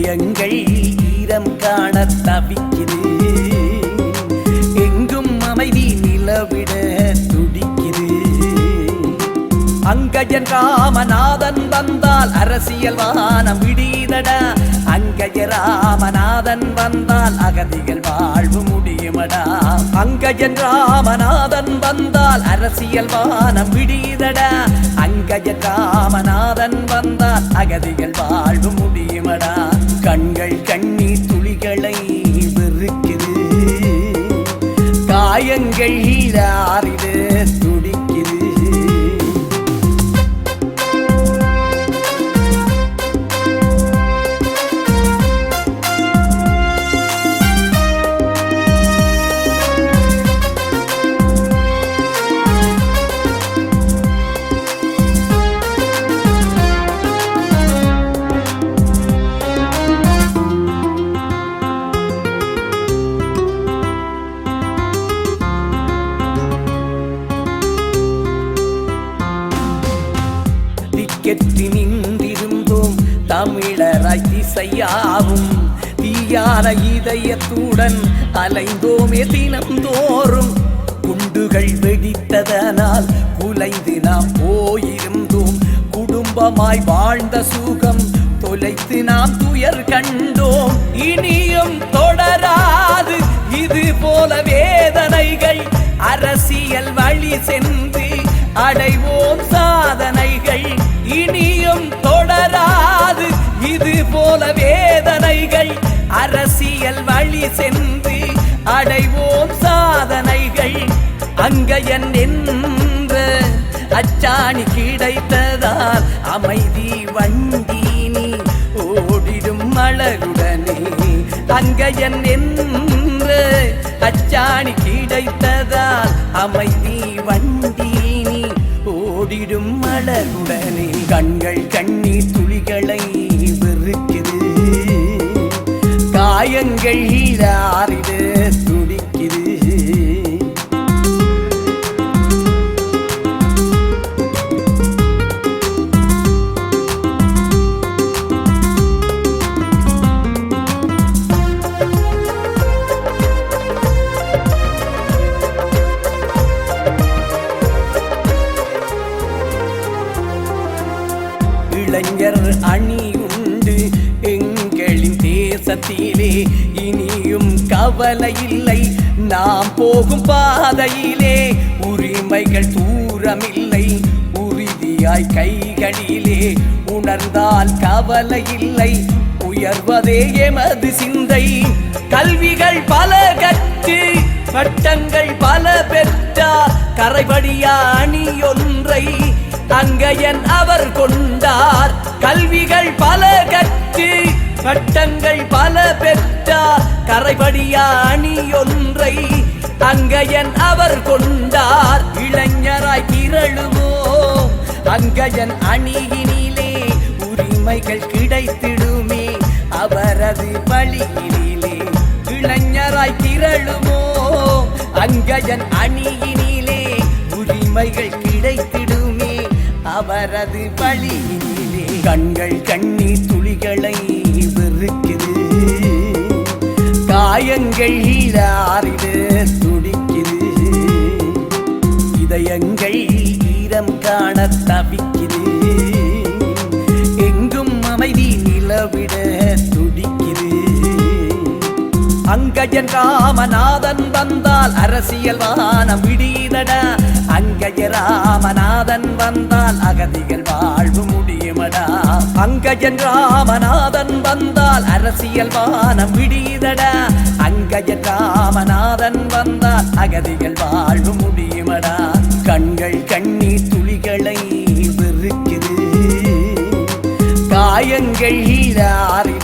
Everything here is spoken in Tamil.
இதயங்கள் ஈரம் காண தவிக்குது, எங்கும் அமைதி நிலவிட துடிக்குது. அங்கஜன் ராமநாதன் வந்தால் அரசியல் வானம் விடியதடா, அங்கஜ ராமநாதன் வந்தால் அகதிகள் வாழ்வு முடியுமடா. அங்கஜன் ராமநாதன் வந்தால் அரசியல் வானம் விடியதடா, அங்கஜன் ராமநாதன் வந்தால் அகதிகள் வாழ்வு முடியுமடா. கண்கள் கண்ணீர் துளிகளை வெறுக்குது, காயங்கள் ஆறிடு துடிக்குது. கெட்டி நின்றிருந்தோம் தமிழராய் திசையாவும், தீயான இதயத்துடன் அலைந்தோமே தினம்தோறும். குண்டுகள் வெடித்ததனால் குலைந்து நாம் போயிருந்தோம், குடும்பமாய் வாழ்ந்த சுகம் தொலைத்து நாம் துயர் கண்டோம். இனியும் தொடராது இது போல வேதனைகள், அரசியல் வழி சென்று அடைவோம் சாதனைகள். இனியும் தொடராது இது போல வேதனைகள், அரசியல் வழி சென்று அடைவோம் சாதனைகள். அங்கயன் என்ற அச்சாணி கிடைத்ததால் அமைதி வண்டி நீ ஓடிடும் அழகுடனே. அங்கயன் என்ற அச்சாணி கிடைத்ததால் அமைதி வண்டி நீ ஓடிடும் அழகுடனே. கண்கள் கண்ணீர் துளிகளை வெறுக்குது, காயங்கள் ஆறிட துடிக்குது. இளைஞர் அணி உண்டு எங்களின் தேசத்திலே, இனியும் கவலை இல்லை நாம் போகும் பாதையிலே. உரிமைகள் தூரமில்லை உறுதியாய் கைகளிலே, உணர்ந்தால் கவலை இல்லை உயர்வதே எமது சிந்தை. கல்விகள் பல கற்று பட்டங்கள் பல பெற்றார், கரைபடியா அணி ஒன்றை அங்கயன் அவர் கொண்டார். கல்விகள் பல கற்று பட்டங்கள் பல பெற்றார், கரைபடியா அணி ஒன்றை அங்கயன் அவர் கொண்டார். இளைஞராய் திரளுவோம் அங்கயன் அணியினிலே, உரிமைகள் கிடைத்திடுமே அவரது வழியினிலே. இளைஞராய் திரளுவோம் அங்கயன் அணியினிலே, உரிமைகள் கிடைத்திடுமே அவரது வழியினிலே. கண்கள் கண்ணீர் துளிகளை வெறுக்குது, காயங்கள் ஆறிட துடிக்குது. இதயங்கள் ஈரம் காண தவிக்குது, எங்கும் அமைதி நிலவிட துடிக்குது. அங்கஜன் ராமநாதன் வந்தால் அரசியல் வானம் விடியதடா, அங்கஜ ராமநாதன் வந்தால் அகதிகள் வாழ்வு முடியுமடா. அங்கஜன் ராமநாதன் வந்தால் அரசியல் வானம் விடியதடா, அங்கஜன் ராமநாதன் வந்தால் அகதிகள் வாழ்வு முடியுமடா. கண்கள் கண்ணீர் துளிகளை வெறுக்குது, காயங்கள் ஆறிட